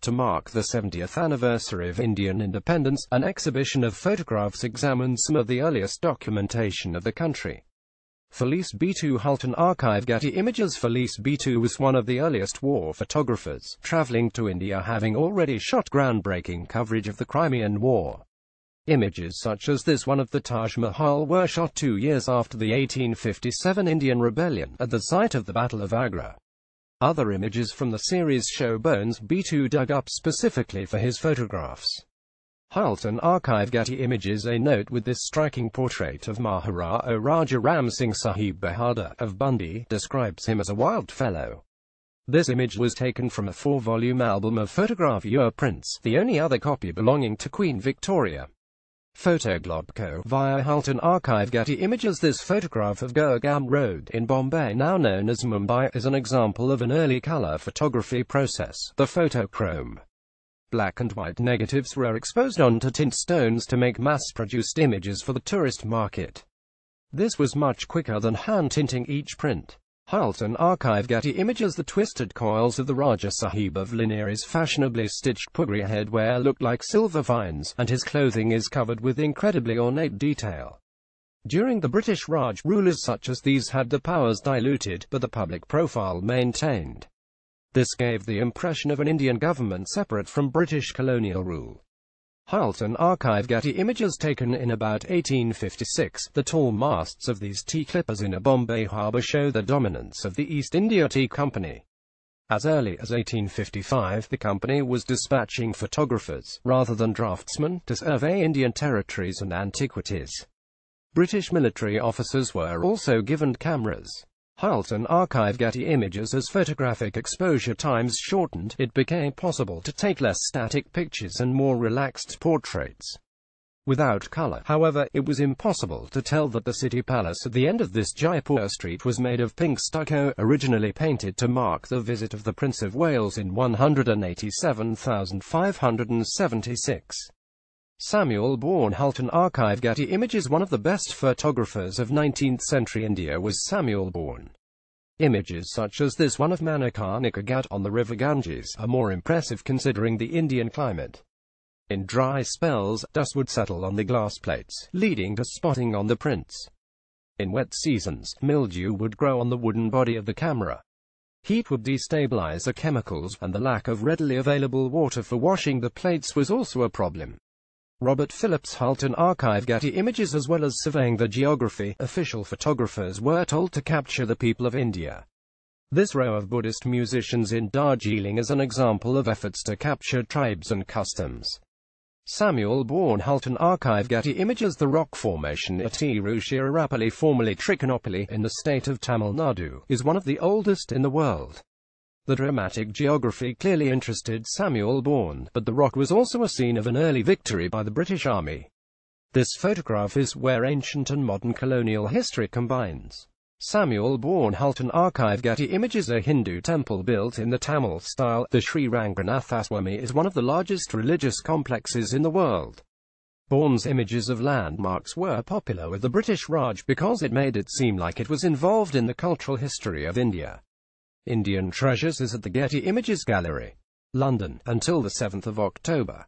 To mark the 70th anniversary of Indian independence, an exhibition of photographs examines some of the earliest documentation of the country. Felice B2 Halton Archive Getty Images. Felice B2 was one of the earliest war photographers, traveling to India, having already shot groundbreaking coverage of the Crimean War. Images such as this one of the Taj Mahal were shot 2 years after the 1857 Indian Rebellion, at the site of the Battle of Agra. Other images from the series show bones B2 dug up specifically for his photographs. Halton Archive Getty Images. A note: with this striking portrait of Maharaja Raja Ram Singh Sahib Bahadur of Bundi describes him as a wild fellow. This image was taken from a 4-volume album of photogravure prints, the only other copy belonging to Queen Victoria. Photoglob via Halton Archive Getty Images. This photograph of Gurgaon Road in Bombay, now known as Mumbai, is an example of an early color photography process, the photochrome. Black and white negatives were exposed onto tint stones to make mass-produced images for the tourist market. This was much quicker than hand-tinting each print. Halton Archive Getty Images. The twisted coils of the Raja Sahib of Lineary's fashionably stitched pugri headwear look like silver vines, and his clothing is covered with incredibly ornate detail. During the British Raj, rulers such as these had the powers diluted, but the public profile maintained. This gave the impression of an Indian government separate from British colonial rule. Halton Archive Getty Images. Taken in about 1856, the tall masts of these tea clippers in a Bombay harbour show the dominance of the East India Tea Company. As early as 1855, the company was dispatching photographers, rather than draftsmen, to survey Indian territories and antiquities. British military officers were also given cameras. Halton Archive Getty Images. As photographic exposure times shortened, it became possible to take less static pictures and more relaxed portraits. Without color, however, it was impossible to tell that the city palace at the end of this Jaipur street was made of pink stucco, originally painted to mark the visit of the Prince of Wales in 187,576. Samuel Bourne. Halton Archive Getty Images. One of the best photographers of 19th-century India was Samuel Bourne. Images such as this one of Manakarnika Ghat on the river Ganges are more impressive considering the Indian climate. In dry spells, dust would settle on the glass plates, leading to spotting on the prints. In wet seasons, mildew would grow on the wooden body of the camera. Heat would destabilize the chemicals, and the lack of readily available water for washing the plates was also a problem. Robert Phillips. Halton Archive Getty Images. As well as surveying the geography, official photographers were told to capture the people of India. This row of Buddhist musicians in Darjeeling is an example of efforts to capture tribes and customs. Samuel Bourne. Halton Archive Getty Images. The rock formation at Tiruchirappalli, formerly Trichinopoly, in the state of Tamil Nadu, is one of the oldest in the world. The dramatic geography clearly interested Samuel Bourne, but the rock was also a scene of an early victory by the British Army. This photograph is where ancient and modern colonial history combines. Samuel Bourne. Halton Archive Getty Images. A Hindu temple built in the Tamil style, the Sri Ranganathaswamy, is one of the largest religious complexes in the world. Bourne's images of landmarks were popular with the British Raj because it made it seem like it was involved in the cultural history of India. Indian Treasures is at the Getty Images Gallery, London, until the 7th of October.